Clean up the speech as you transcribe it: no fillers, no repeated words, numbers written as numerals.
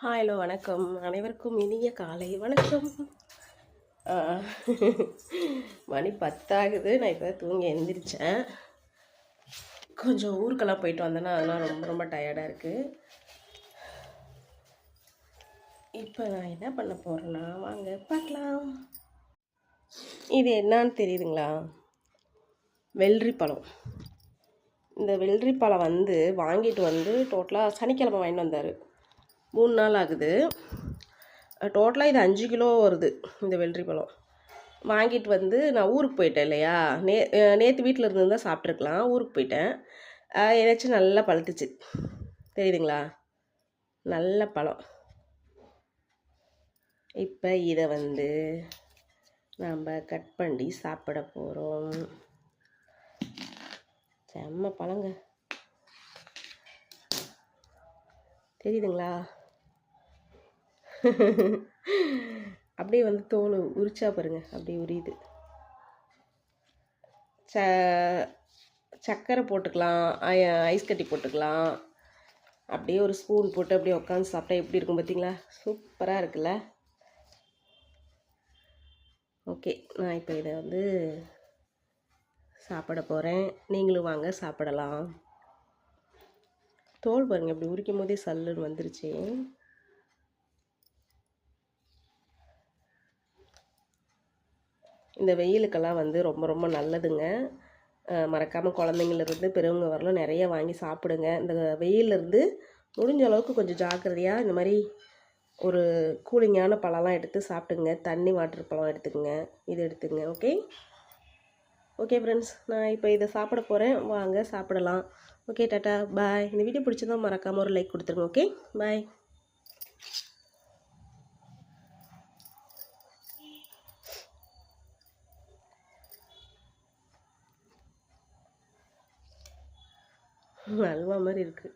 Hello வணக்கம். அனைவருக்கும் இனிய காலை வணக்கம். ஆ, மணி 10 ஆகுது. நான் இப்போ தூங்கி எழுந்திரிச்சேன். கொஞ்சம் ஊருக்கெல்லாம் போயிட்டு வந்தேன்னா அதெல்லாம் ரொம்ப ரொம்ப டயர்டாக இருக்குது. இப்போ நான் என்ன பண்ண போகிறேன்னா வாங்க பார்க்கலாம். இது என்னான்னு தெரியுதுங்களா? வெள்ளரி பழம். இந்த வெள்ளரி பழம் வாங்கிட்டு டோட்டலாக சனிக்கிழமை வாங்கிட்டு வந்தார். 3 நாள் ஆகுது. டோட்டலாக இது 5 கிலோ வருது இந்த வெள்ளரி பழம். வாங்கிட்டு நான் ஊருக்கு போயிட்டேன் இல்லையா, நேற்று வீட்டில் இருந்து தான் சாப்பிட்ருக்கலாம். ஊருக்கு போயிட்டேன். ஏதாச்சும் நல்லா பழுத்துச்சு தெரியுதுங்களா, நல்ல பழம். இப்போ இதை நம்ம கட் பண்ணி சாப்பிட போகிறோம். செம்ம பழங்க, தெரியுதுங்களா? அப்படியே தோல் உரிச்சா பாருங்க, அப்படியே உரியுது. சர்க்கரை போட்டுக்கலாம், ஐஸ் கட்டி போட்டுக்கலாம். அப்படியே ஒரு ஸ்பூன் போட்டு அப்படியே உட்காந்து சாப்பிட்டா எப்படி இருக்கும் பார்த்தீங்களா? சூப்பராக இருக்குல்ல? ஓகே, நான் இப்போ இதை சாப்பிட போகிறேன். நீங்களும் வாங்க சாப்பிடலாம். தோல் பாருங்க, இப்படி உரிக்கும் போதே சல்லுன்னு வந்துருச்சு. இந்த வெயிலுக்கெல்லாம் ரொம்ப ரொம்ப நல்லதுங்க. மறக்காமல் குழந்தைங்கள்லேருந்து பெரியவங்க வரலாம் நிறைய வாங்கி சாப்பிடுங்க. இந்த வெயிலிருந்து முடிஞ்ச அளவுக்கு கொஞ்சம் ஜாக்கிரதையாக இந்த மாதிரி ஒரு கூலிங்கான பழம்லாம் எடுத்து சாப்பிட்டுங்க. தண்ணி வாட்டர் பழம் எடுத்துக்கங்க, இது எடுத்துக்கங்க. ஓகே ஓகே ஃப்ரெண்ட்ஸ், நான் இப்போ இதை சாப்பிட போகிறேன். வாங்க சாப்பிடலாம். ஓகே, டாட்டா, பாய். இந்த வீடியோ பிடிச்சதா மறக்காமல் ஒரு லைக் கொடுத்துருங்க. ஓகே, பாய். அல்வா மாதிரி இருக்குது.